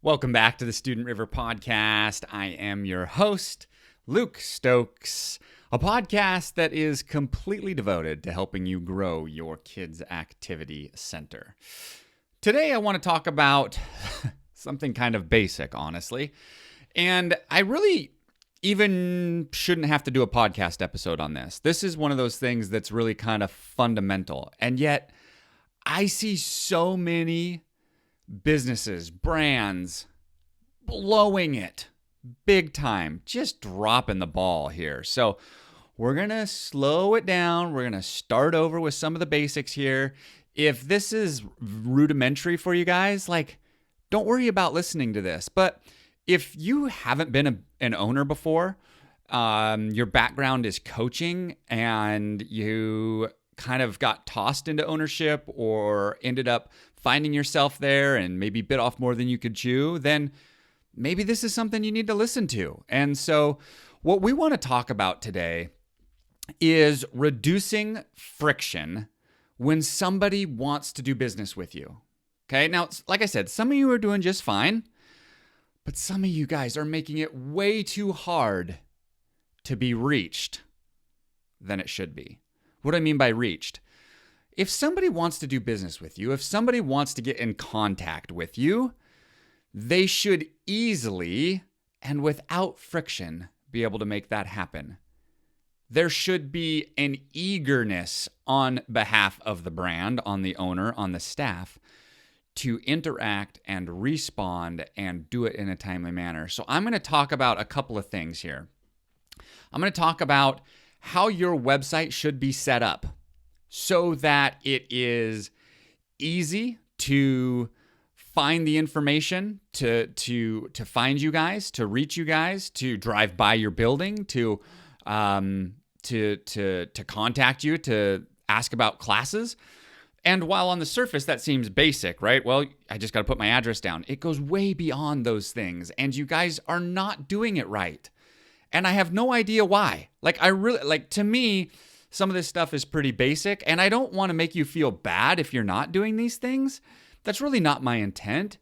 Welcome back to the Student River Podcast. I am your host, Luke Stokes, a podcast that is completely devoted to helping you grow your kids' activity center. Today, I want to talk about something kind of basic, honestly, and I really even shouldn't have to do a podcast episode on this. This is one of those things that's really kind of fundamental, and yet I see so many businesses, brands, blowing it big time, just dropping the ball here. So we're going to slow it down. We're going to start over with some of the basics here. If this is rudimentary for you guys, don't worry about listening to this. But if you haven't been an owner before, your background is coaching and you kind of got tossed into ownership or ended up finding yourself there and maybe bit off more than you could chew, then maybe this is something you need to listen to. And so what we want to talk about today is reducing friction when somebody wants to do business with you. Okay, now, like I said, some of you are doing just fine, but some of you guys are making it way too hard to be reached than it should be. What do I mean by reached? If somebody wants to do business with you, if somebody wants to get in contact with you, they should easily and without friction be able to make that happen. There should be an eagerness on behalf of the brand, on the owner, on the staff, to interact and respond and do it in a timely manner. So I'm going to talk about a couple of things here. I'm going to talk about how your website should be set up so that it is easy to find the information, to find you guys, to reach you guys, to drive by your building, to contact you, to ask about classes. And while on the surface that seems basic, right? Well, I just got to put my address down. It goes way beyond those things, and you guys are not doing it right. And I have no idea why. To me, some of this stuff is pretty basic, and I don't want to make you feel bad if you're not doing these things. That's really not my intent.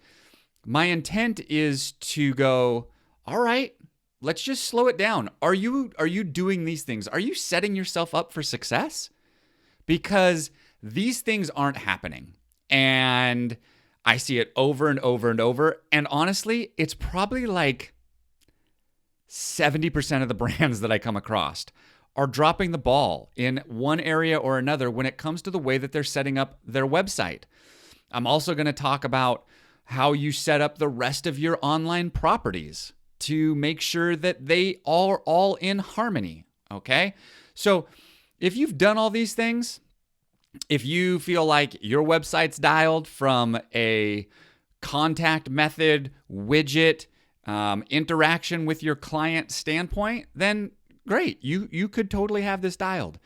My intent is to go, all right, let's just slow it down. Are you doing these things? Are you setting yourself up for success? Because these things aren't happening. And I see it over and over and over. And honestly, it's probably like 70% of the brands that I come across are dropping the ball in one area or another when it comes to the way that they're setting up their website. I'm also going to talk about how you set up the rest of your online properties to make sure that they are all in harmony, okay? So if you've done all these things, if you feel like your website's dialed from a contact method, widget, interaction with your client standpoint, then great. You could totally have this dialed.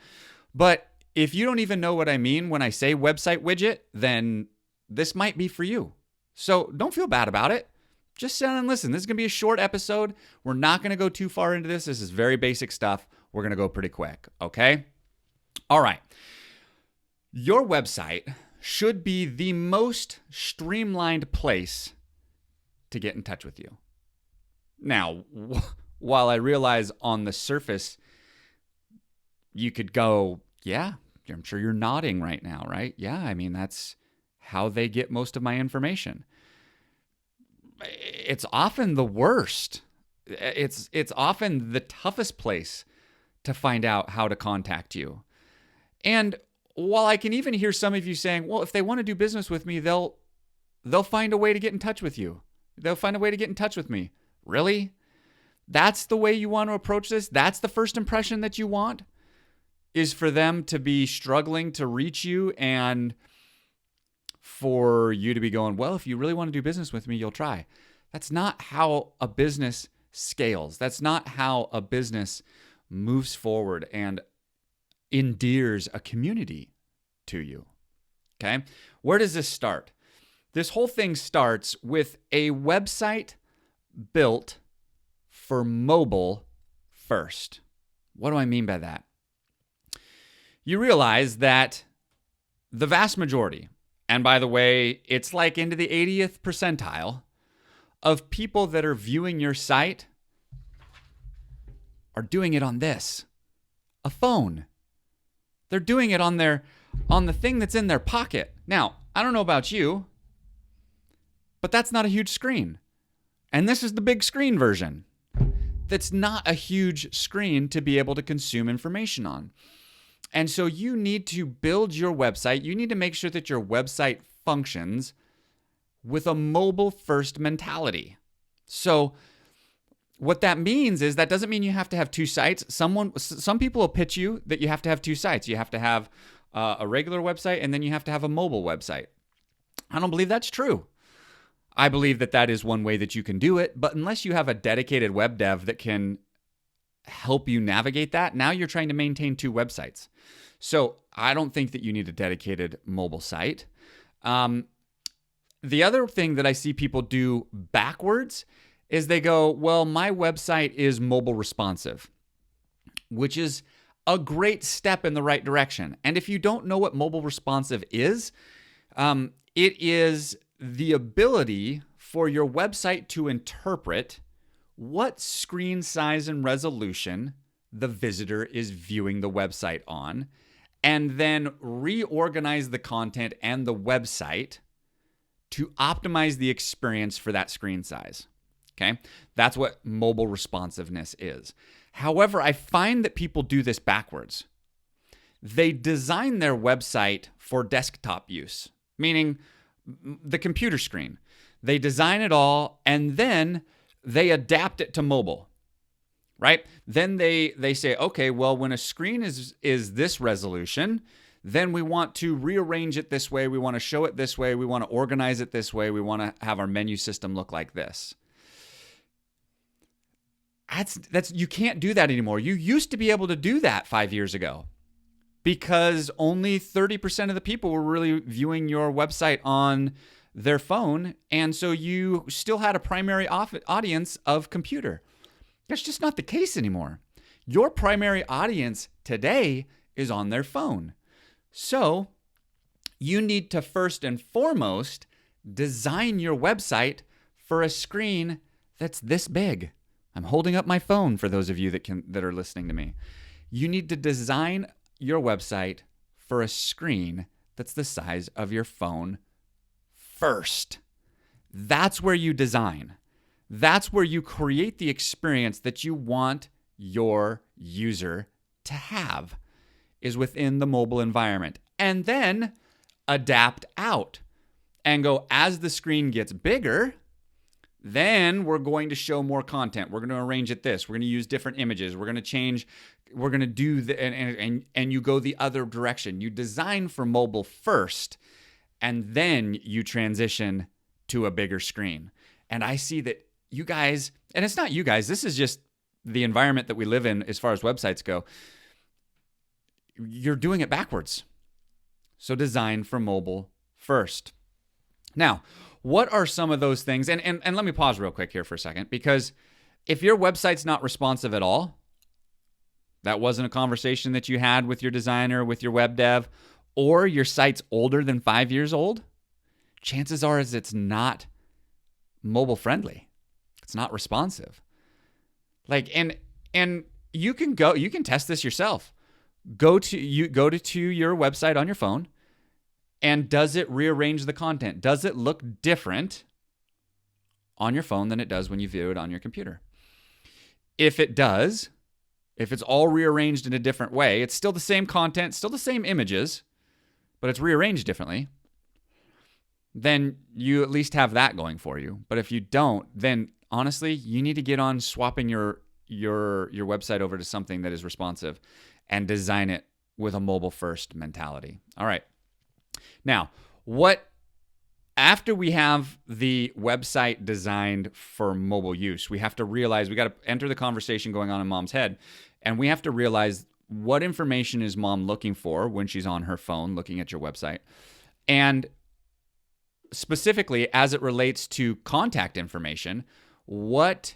But if you don't even know what I mean when I say website widget, then this might be for you. So don't feel bad about it. Just sit down and listen. This is going to be a short episode. We're not going to go too far into this. This is very basic stuff. We're going to go pretty quick, okay? All right. Your website should be the most streamlined place to get in touch with you. Now, while I realize on the surface, you could go, yeah, I'm sure you're nodding right now, right? Yeah, I mean, that's how they get most of my information. It's often the worst. It's often the toughest place to find out how to contact you. And while I can even hear some of you saying, well, if they want to do business with me, they'll find a way to get in touch with you. They'll find a way to get in touch with me. Really? That's the way you want to approach this? That's the first impression that you want? Is for them to be struggling to reach you and for you to be going, well, if you really want to do business with me, you'll try. That's not how a business scales. That's not how a business moves forward and endears a community to you. Okay? Where does this start? This whole thing starts with a website built for mobile first. What do I mean by that? You realize that the vast majority, and by the way, it's like into the 80th percentile of people that are viewing your site are doing it on this, a phone. They're doing it on the thing that's in their pocket. Now, I don't know about you, but that's not a huge screen. And this is the big screen version. That's not a huge screen to be able to consume information on. And so you need to build your website. You need to make sure that your website functions with a mobile-first mentality. So what that means is that doesn't mean you have to have two sites. Some people will pitch you that you have to have two sites. You have to have a regular website and then you have to have a mobile website. I don't believe that's true. I believe that that is one way that you can do it, but unless you have a dedicated web dev that can help you navigate that, now you're trying to maintain two websites. So I don't think that you need a dedicated mobile site. The other thing that I see people do backwards is they go, well, my website is mobile responsive, which is a great step in the right direction. And if you don't know what mobile responsive is, it is the ability for your website to interpret what screen size and resolution the visitor is viewing the website on, and then reorganize the content and the website to optimize the experience for that screen size. Okay, that's what mobile responsiveness is. However, I find that people do this backwards. They design their website for desktop use, meaning the computer screen. They design it all and then they adapt it to mobile, right? Then they say, okay, well, when a screen is this resolution, then we want to rearrange it this way. We want to show it this way. We want to organize it this way. We want to have our menu system look like this. That's you can't do that anymore. You used to be able to do that 5 years ago because only 30% of the people were really viewing your website on their phone, and so you still had a primary audience of computer. That's just not the case anymore. Your primary audience today is on their phone. So you need to first and foremost design your website for a screen that's this big. I'm holding up my phone for those of you that are listening to me. You need to design your website for a screen that's the size of your phone first. That's where you design. That's where you create the experience that you want your user to have, is within the mobile environment. And then adapt out and go, as the screen gets bigger, then we're going to show more content. We're going to arrange it this. We're going to use different images. We're going to change. We're going to do the and you go the other direction. You design for mobile first, and then you transition to a bigger screen. And I see that you guys, and it's not you guys, this is just the environment that we live in as far as websites go. You're doing it backwards. So design for mobile first. Now, what are some of those things? And let me pause real quick here for a second, because if your website's not responsive at all, that wasn't a conversation that you had with your designer, with your web dev, or your site's older than 5 years old, chances are is it's not mobile friendly. It's not responsive. Like, and you can test this yourself. Go to your website on your phone, and does it rearrange the content? Does it look different on your phone than it does when you view it on your computer? If it does, if it's all rearranged in a different way, it's still the same content, still the same images, but it's rearranged differently, then you at least have that going for you. But if you don't, then honestly, you need to get on swapping your website over to something that is responsive and design it with a mobile first mentality. All right. Now, after we have the website designed for mobile use, we have to realize we got to enter the conversation going on in mom's head, and we have to realize what information is mom looking for when she's on her phone looking at your website. And specifically as it relates to contact information, what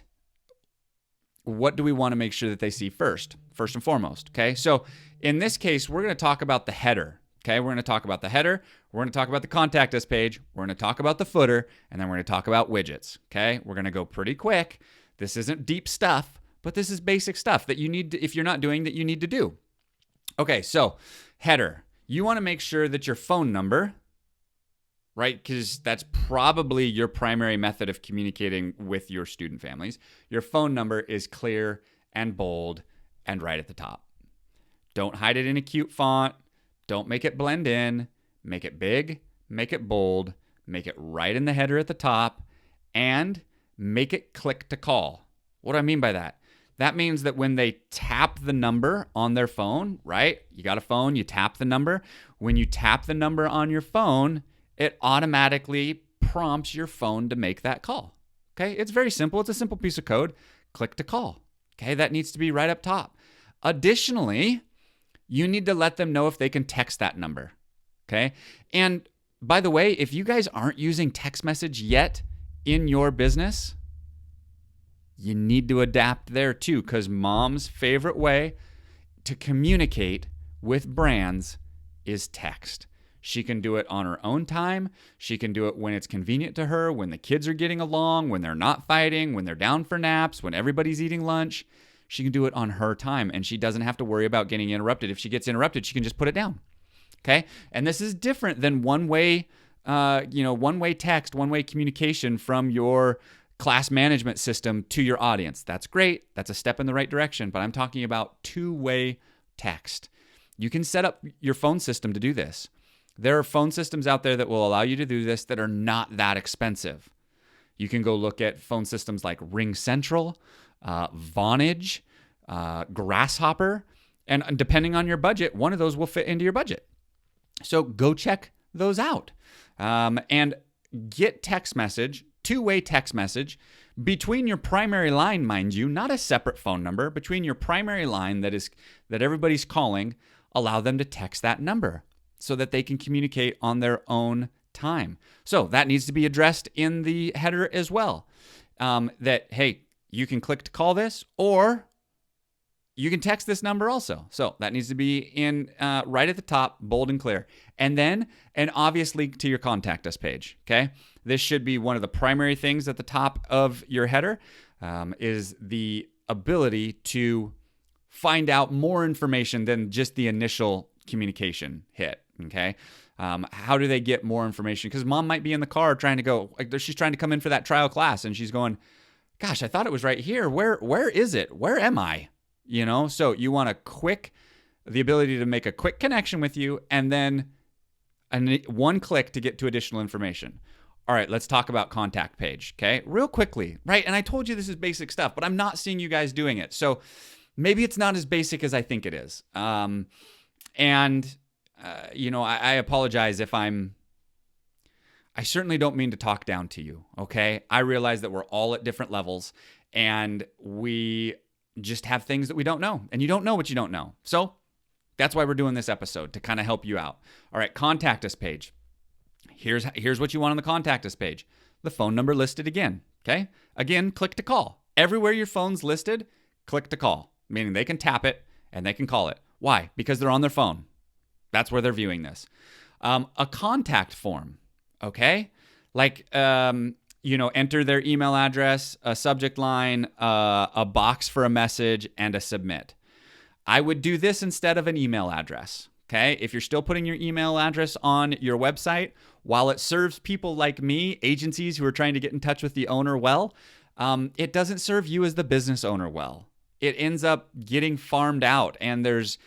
do we want to make sure that they see first and foremost? Okay. So in this case, we're going to talk about the header. Okay, we're going to talk about the header, we're going to talk about the contact us page, we're going to talk about the footer, and then we're going to talk about widgets. Okay, we're going to go pretty quick. This isn't deep stuff, but this is basic stuff that you need to, if you're not doing, that you need to do. Okay, so header. You want to make sure that your phone number, right, because that's probably your primary method of communicating with your student families. Your phone number is clear and bold and right at the top. Don't hide it in a cute font. Don't make it blend in. Make it big, make it bold, make it right in the header at the top, and make it click to call. What do I mean by that? That means that when they tap the number on their phone, right? You got a phone, you tap the number. When you tap the number on your phone, it automatically prompts your phone to make that call. Okay, it's very simple. It's a simple piece of code. Click to call. Okay, that needs to be right up top. Additionally, you need to let them know if they can text that number. Okay, and by the way, if you guys aren't using text message yet in your business, you need to adapt there too, because mom's favorite way to communicate with brands is text. She can do it on her own time. She can do it when it's convenient to her, when the kids are getting along, when they're not fighting, when they're down for naps, when everybody's eating lunch. She can do it on her time, and she doesn't have to worry about getting interrupted. If she gets interrupted, she can just put it down. Okay? And this is different than one-way text, one-way communication from your class management system to your audience. That's great. That's a step in the right direction, but I'm talking about two-way text. You can set up your phone system to do this. There are phone systems out there that will allow you to do this that are not that expensive. You can go look at phone systems like Ring Central, Vonage, Grasshopper, and depending on your budget, one of those will fit into your budget. So go check those out and get text message, two-way text message between your primary line, mind you, not a separate phone number, between your primary line that everybody's calling. Allow them to text that number so that they can communicate on their own time. So that needs to be addressed in the header as well. That, hey, you can click to call this, or you can text this number also. So that needs to be in right at the top, bold and clear. And obviously to your contact us page, okay? This should be one of the primary things at the top of your header, is the ability to find out more information than just the initial communication hit, okay? How do they get more information? Because mom might be in the car trying to go, like she's trying to come in for that trial class, and she's going, gosh, I thought it was right here. Where is it? Where am I? You know, so you want the ability to make a quick connection with you, and then one click to get to additional information. All right, let's talk about contact page, okay? Real quickly, right? And I told you this is basic stuff, but I'm not seeing you guys doing it. So maybe it's not as basic as I think it is. I apologize if I certainly don't mean to talk down to you, okay? I realize that we're all at different levels, and we just have things that we don't know, and you don't know what you don't know. So that's why we're doing this episode, to kind of help you out. All right, contact us page. Here's what you want on the contact us page. The phone number listed again, okay? Again, click to call. Everywhere your phone's listed, click to call, meaning they can tap it and they can call it. Why? Because they're on their phone. That's where they're viewing this. A contact form, okay? Like, enter their email address, a subject line, a box for a message, and a submit. I would do this instead of an email address, okay? If you're still putting your email address on your website, while it serves people like me, agencies who are trying to get in touch with the owner well, it doesn't serve you as the business owner well. It ends up getting farmed out, and there's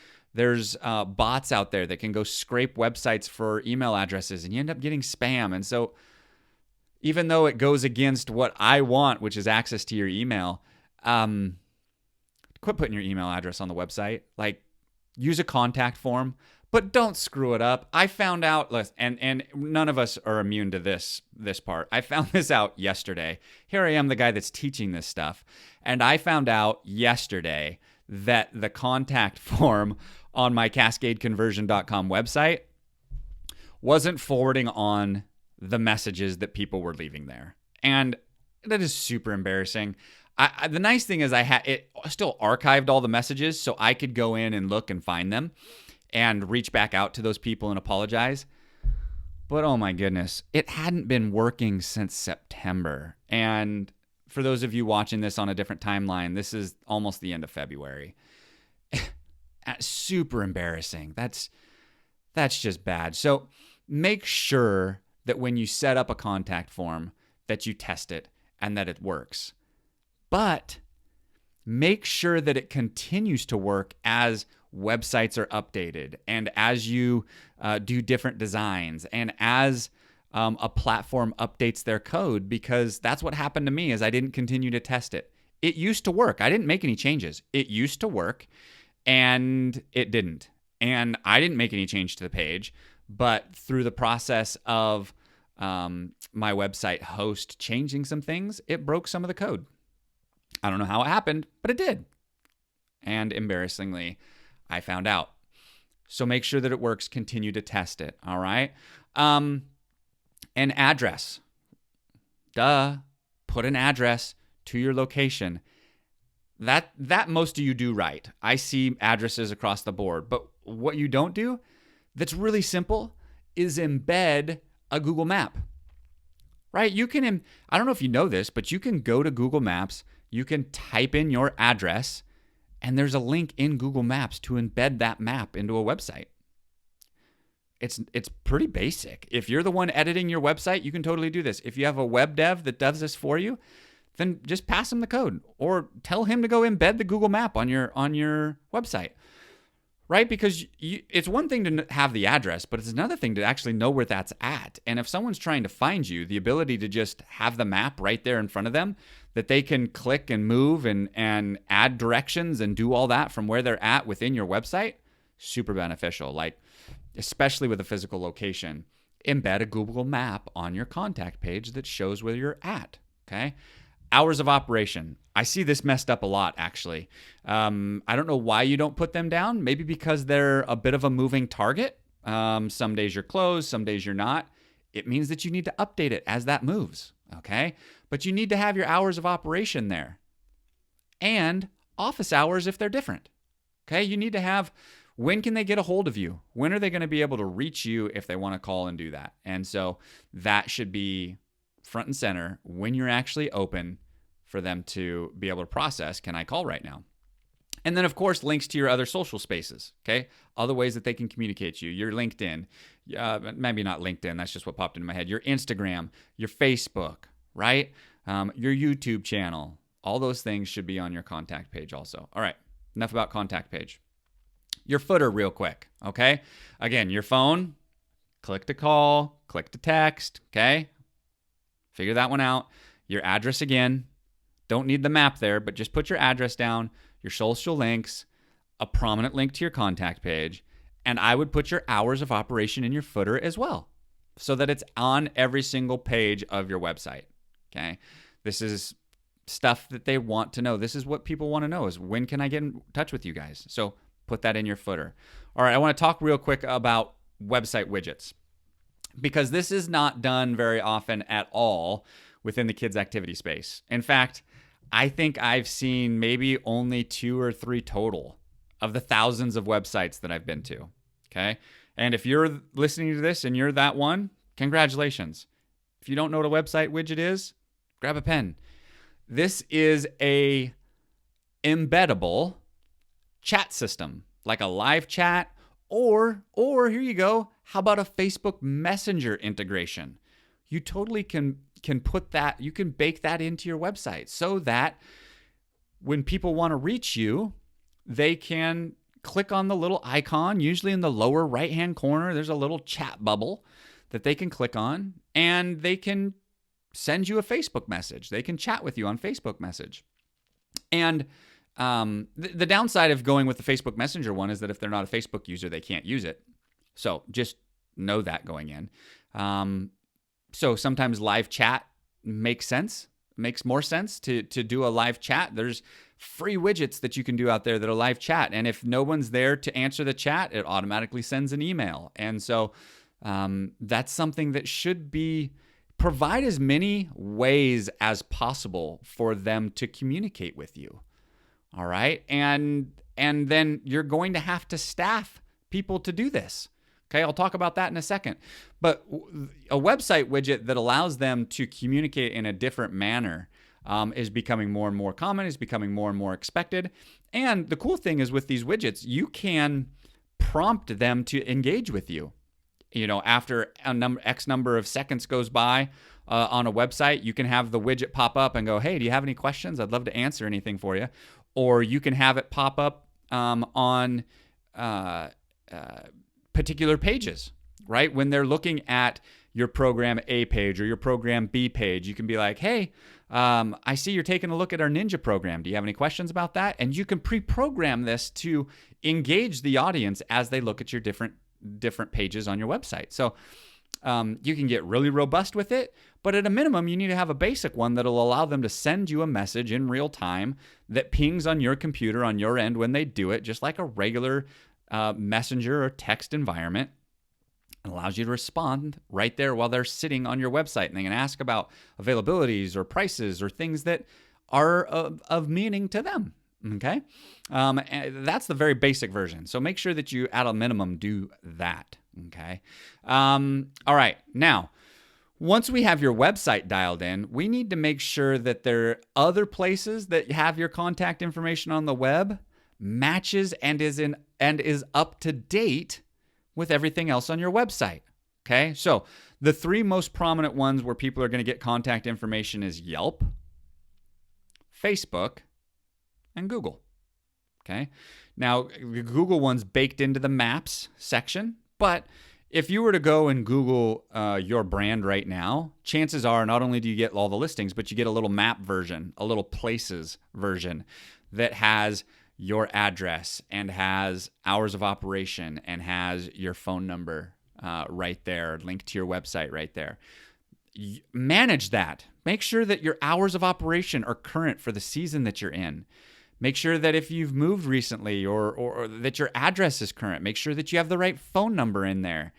bots out there that can go scrape websites for email addresses, and you end up getting spam. And so even though it goes against what I want, which is access to your email, quit putting your email address on the website. Like, use a contact form, but don't screw it up. I found out, and none of us are immune to this part. I found this out yesterday. Here I am, the guy that's teaching this stuff, and I found out yesterday that the contact form on my CascadeConversion.com website wasn't forwarding on the messages that people were leaving there. And that is super embarrassing. The nice thing is it still archived all the messages, so I could go in and look and find them. and reach back out to those people and apologize. But oh my goodness, it hadn't been working since September. And for those of you watching this on a different timeline, this is almost the end of February. Super embarrassing. That's just bad. So make sure that when you set up a contact form that you test it and that it works. But make sure that it continues to work as websites are updated and as you do different designs and as a platform updates their code, because that's what happened to me is I didn't continue to test it. It used to work. I didn't make any changes. It used to work and it didn't. And I didn't make any change to the page, but through the process of my website host changing some things, it broke some of the code. I don't know how it happened, but it did. And embarrassingly, I found out. So make sure that it works. Continue to test it. All right. An address. Duh. Put an address to your location. That most of you do right. I see addresses across the board. But what you don't do, that's really simple, is embed a Google Map. Right? You can, I don't know if you know this, but you can go to Google Maps, you can type in your address, and there's a link in Google Maps to embed that map into a website. It's pretty basic. If you're the one editing your website, you can totally do this. If you have a web dev that does this for you, then just pass him the code or tell him to go embed the Google Map on your website. Right? Because it's one thing to have the address, but it's another thing to actually know where that's at. And if someone's trying to find you, the ability to just have the map right there in front of them that they can click and move and add directions and do all that from where they're at within your website, super beneficial. Like, especially with a physical location, embed a Google Map on your contact page that shows where you're at, okay? Hours of operation. I see this messed up a lot, actually. I don't know why you don't put them down. Maybe because they're a bit of a moving target. Some days you're closed, some days you're not. It means that you need to update it as that moves, okay? But you need to have your hours of operation there. And office hours if they're different, okay? You need to have, when can they get a hold of you? When are they going to be able to reach you if they want to call and do that? And so that should be front and center when you're actually open for them to be able to process, can I call right now? And then, of course, links to your other social spaces, okay? Other ways that they can communicate to you. Your LinkedIn, maybe not LinkedIn, that's just what popped into my head. Your Instagram, your Facebook, right? Your YouTube channel. All those things should be on your contact page also. All right, enough about contact page. Your footer real quick, okay? Again, your phone, click to call, click to text, okay? Figure that one out. Your address again. Don't need the map there, but just put your address down, your social links, a prominent link to your contact page, and I would put your hours of operation in your footer as well so that it's on every single page of your website, okay? This is stuff that they want to know. This is what people want to know is when can I get in touch with you guys? So put that in your footer. All right, I want to talk real quick about website widgets because this is not done very often at all within the kids' activity space. In fact, I think I've seen maybe only 2 or 3 total of the thousands of websites that I've been to, okay? And if you're listening to this and you're that one, congratulations. If you don't know what a website widget is, grab a pen. This is a embeddable chat system, like a live chat, or here you go, how about a Facebook Messenger integration? You totally can put that, you can bake that into your website so that when people want to reach you, they can click on the little icon, usually in the lower right-hand corner, there's a little chat bubble that they can click on and they can send you a Facebook message. They can chat with you on Facebook message. And the downside of going with the Facebook Messenger one is that if they're not a Facebook user, they can't use it. So just know that going in. So sometimes live chat makes more sense to do a live chat. There's free widgets that you can do out there that are live chat. And if no one's there to answer the chat, it automatically sends an email. And so that's something that should provide as many ways as possible for them to communicate with you. All right. And then you're going to have to staff people to do this. Okay, I'll talk about that in a second. But a website widget that allows them to communicate in a different manner is becoming more and more common, is becoming more and more expected. And the cool thing is with these widgets, you can prompt them to engage with you. After X number of seconds goes by on a website, you can have the widget pop up and go, hey, do you have any questions? I'd love to answer anything for you. Or you can have it pop up on particular pages, right? When they're looking at your program A page or your program B page, you can be like, hey, I see you're taking a look at our Ninja program. Do you have any questions about that? And you can pre-program this to engage the audience as they look at your different pages on your website. So you can get really robust with it, but at a minimum, you need to have a basic one that'll allow them to send you a message in real time that pings on your computer on your end when they do it, just like a regular messenger or text environment. It allows you to respond right there while they're sitting on your website, and they can ask about availabilities or prices or things that are of meaning to them. Okay, and that's the very basic version. So make sure that you, at a minimum, do that. Okay. All right. Now, once we have your website dialed in, we need to make sure that there are other places that have your contact information on the web matches and is up to date with everything else on your website. Okay. So the three most prominent ones where people are going to get contact information is Yelp, Facebook, and Google. Okay. Now, the Google one's baked into the Maps section, but if you were to go and Google your brand right now, chances are not only do you get all the listings, but you get a little map version, a little places version that has your address and has hours of operation and has your phone number right there, linked to your website right there. Manage that. Make sure that your hours of operation are current for the season that you're in. Make sure that if you've moved recently or that your address is current. Make sure that you have the right phone number in there.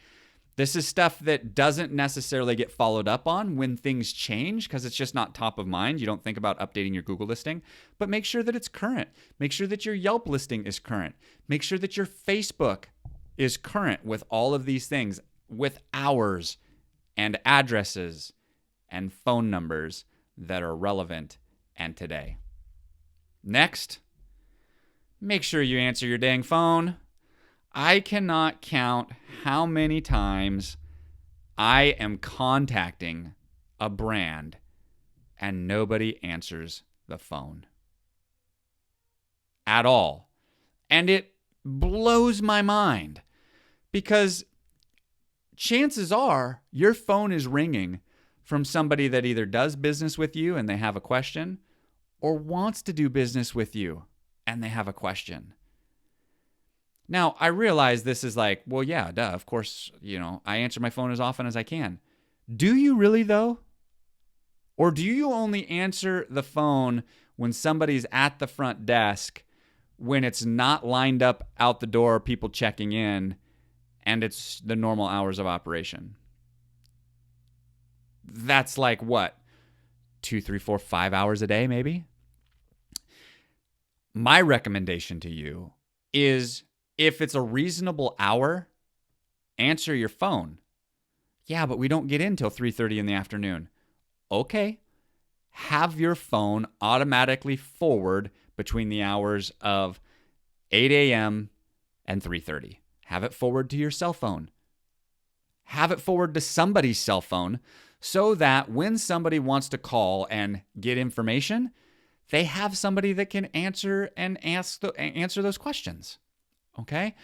This is stuff that doesn't necessarily get followed up on when things change because it's just not top of mind. You don't think about updating your Google listing, but make sure that it's current. Make sure that your Yelp listing is current. Make sure that your Facebook is current with all of these things, with hours and addresses and phone numbers that are relevant and today. Next, make sure you answer your dang phone. I cannot count how many times I am contacting a brand and nobody answers the phone at all. And it blows my mind because chances are your phone is ringing from somebody that either does business with you and they have a question or wants to do business with you and they have a question. Now, I realize this is like, well, yeah, duh, of course, I answer my phone as often as I can. Do you really, though? Or do you only answer the phone when somebody's at the front desk, when it's not lined up out the door, people checking in, and it's the normal hours of operation? That's like what? 2, 3, 4, 5 hours a day, maybe? My recommendation to you is, if it's a reasonable hour, answer your phone. Yeah, but we don't get in till 3:30 in the afternoon. Okay. Have your phone automatically forward between the hours of 8 a.m. and 3:30. Have it forward to your cell phone. Have it forward to somebody's cell phone so that when somebody wants to call and get information, they have somebody that can answer and answer those questions. Okay?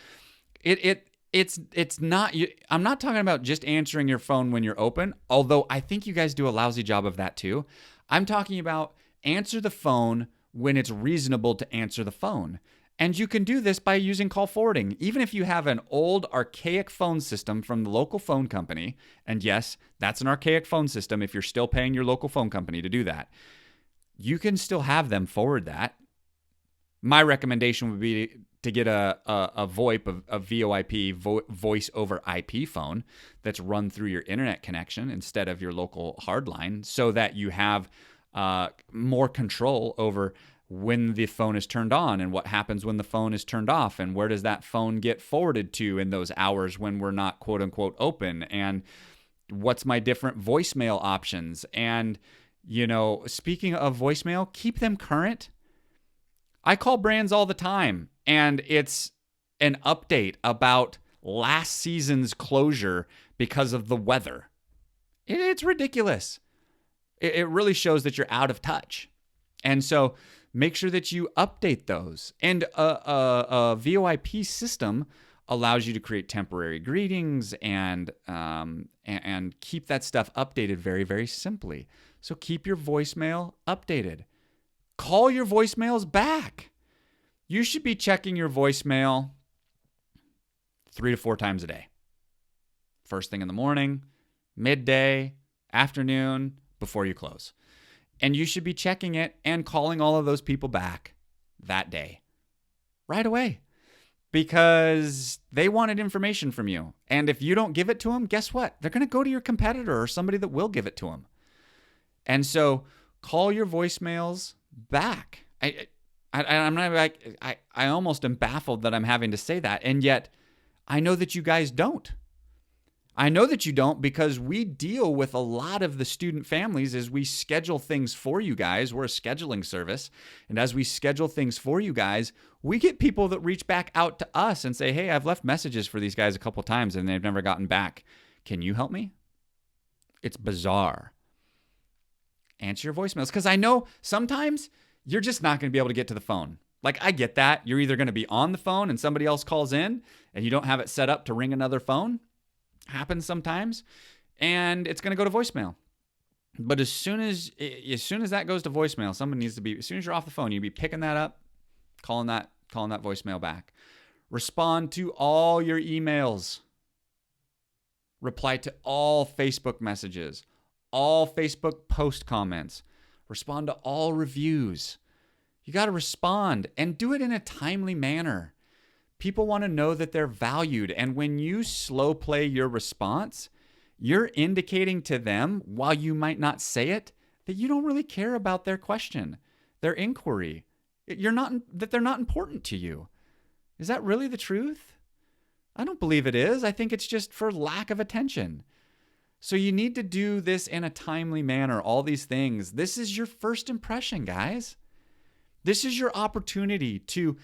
It's not, I'm not talking about just answering your phone when you're open, although I think you guys do a lousy job of that too. I'm talking about answer the phone when it's reasonable to answer the phone. And you can do this by using call forwarding. Even if you have an old archaic phone system from the local phone company, and yes, that's an archaic phone system if you're still paying your local phone company to do that, you can still have them forward that. My recommendation would be to get a VoIP, a VoIP, voice over IP phone that's run through your internet connection instead of your local hardline, so that you have more control over when the phone is turned on and what happens when the phone is turned off and where does that phone get forwarded to in those hours when we're not quote unquote open, and what's my different voicemail options. And, speaking of voicemail, keep them current. I call brands all the time, and it's an update about last season's closure because of the weather. It's ridiculous. It really shows that you're out of touch. And so make sure that you update those. And a VoIP system allows you to create temporary greetings and keep that stuff updated very, very simply. So keep your voicemail updated. Call your voicemails back. You should be checking your voicemail 3 to 4 times a day. First thing in the morning, midday, afternoon, before you close. And you should be checking it and calling all of those people back that day, right away, because they wanted information from you. And if you don't give it to them, guess what? They're going to go to your competitor or somebody that will give it to them. And so call your voicemails back. I'm not like, I almost am baffled that I'm having to say that. And yet I know that you guys don't. I know that you don't, because we deal with a lot of the student families as we schedule things for you guys. We're a scheduling service. And as we schedule things for you guys, we get people that reach back out to us and say, hey, I've left messages for these guys a couple times and they've never gotten back. Can you help me? It's bizarre. Answer your voicemails, because I know sometimes you're just not going to be able to get to the phone. Like, I get that. You're either going to be on the phone and somebody else calls in and you don't have it set up to ring another phone. Happens sometimes, and it's going to go to voicemail. But as soon as that goes to voicemail, someone needs to be, as soon as you're off the phone, you'd be picking that up, calling that voicemail back. Respond to all your emails. Reply to all Facebook messages, all Facebook post comments. Respond to all reviews. You got to respond and do it in a timely manner. People want to know that they're valued. And when you slow play your response, you're indicating to them, while you might not say it, that you don't really care about their question, their inquiry. That they're not important to you. Is that really the truth? I don't believe it is. I think it's just for lack of attention. So you need to do this in a timely manner, all these things. This is your first impression, guys. This is your opportunity to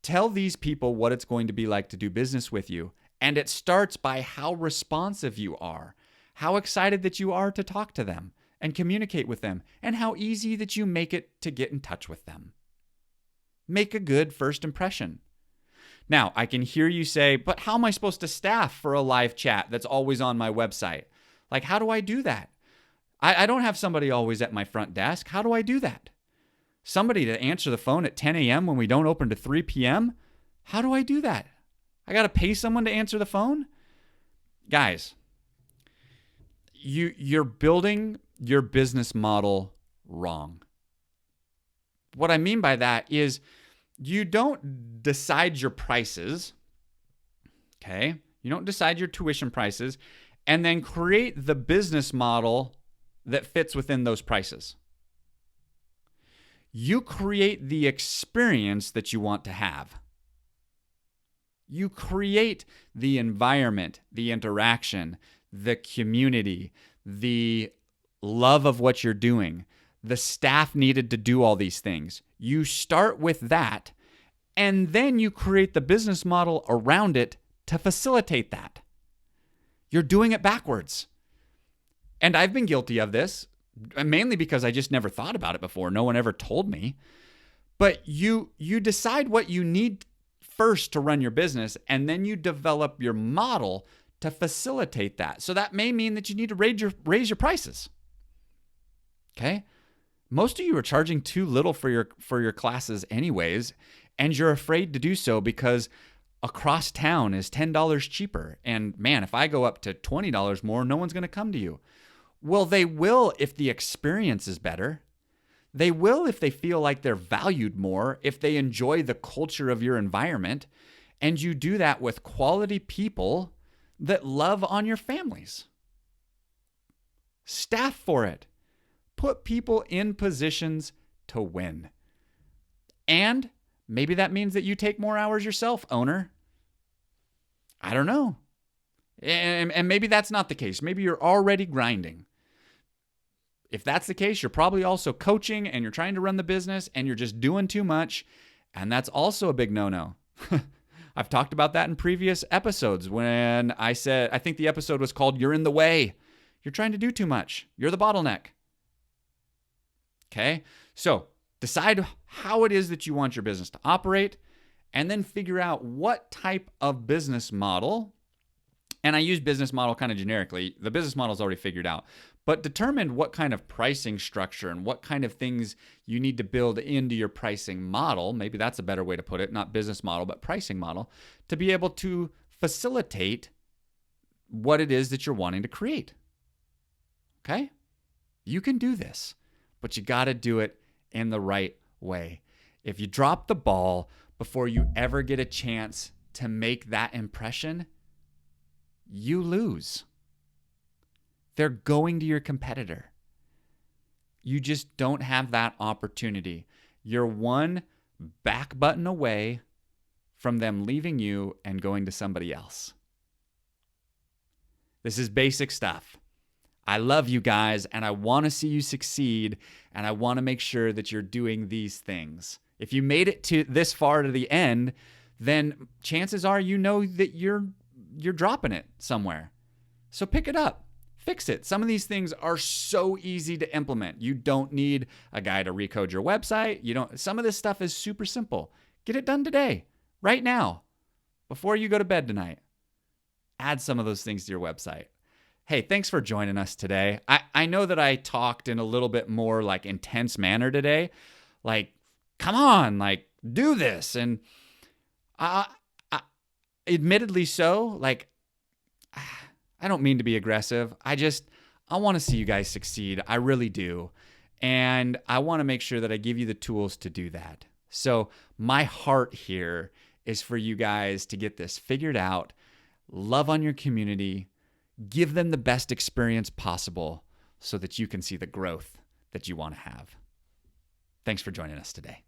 tell these people what it's going to be like to do business with you. And it starts by how responsive you are, how excited that you are to talk to them and communicate with them, and how easy that you make it to get in touch with them. Make a good first impression. Now, I can hear you say, but how am I supposed to staff for a live chat that's always on my website? Like, how do I do that? I don't have somebody always at my front desk. How do I do that? Somebody to answer the phone at 10 a.m. when we don't open to 3 p.m.? How do I do that? I got to pay someone to answer the phone? Guys, you're building your business model wrong. What I mean by that is you don't decide your prices, okay? You don't decide your tuition prices and then create the business model that fits within those prices. You create the experience that you want to have. You create the environment, the interaction, the community, the love of what you're doing, the staff needed to do all these things. You start with that, and then you create the business model around it to facilitate that. You're doing it backwards. And I've been guilty of this, mainly because I just never thought about it before. No one ever told me. But you decide what you need first to run your business, and then you develop your model to facilitate that. So that may mean that you need to raise your prices. Okay? Most of you are charging too little for your classes anyways, and you're afraid to do so because across town is $10 cheaper. And man, if I go up to $20 more, no one's going to come to you. Well, they will if the experience is better. They will if they feel like they're valued more, if they enjoy the culture of your environment, and you do that with quality people that love on your families. Staff for it. Put people in positions to win. And maybe that means that you take more hours yourself, owner. I don't know. And maybe that's not the case. Maybe you're already grinding. If that's the case, you're probably also coaching and you're trying to run the business and you're just doing too much. And that's also a big no-no. I've talked about that in previous episodes when I think the episode was called You're in the Way. You're trying to do too much. You're the bottleneck. Okay? So decide how it is that you want your business to operate and then figure out what type of business model. And I use business model kind of generically. The business model is already figured out. But determine what kind of pricing structure and what kind of things you need to build into your pricing model. Maybe that's a better way to put it, not business model, but pricing model, to be able to facilitate what it is that you're wanting to create. Okay? You can do this, but you got to do it in the right way. If you drop the ball before you ever get a chance to make that impression, you lose. They're going to your competitor. You just don't have that opportunity. You're one back button away from them leaving you and going to somebody else. This is basic stuff. I love you guys and I want to see you succeed and I want to make sure that you're doing these things. If you made it to this far to the end, then chances are you know that you're dropping it somewhere. So pick it up. Fix it. Some of these things are so easy to implement. You don't need a guy to recode your website. Some of this stuff is super simple. Get it done today, right now, before you go to bed tonight. Add some of those things to your website. Hey, thanks for joining us today. I know that I talked in a little bit more like intense manner today. Like, come on, like do this. And admittedly so, like, I don't mean to be aggressive. I want to see you guys succeed. I really do. And I want to make sure that I give you the tools to do that. So my heart here is for you guys to get this figured out, love on your community, give them the best experience possible so that you can see the growth that you want to have. Thanks for joining us today.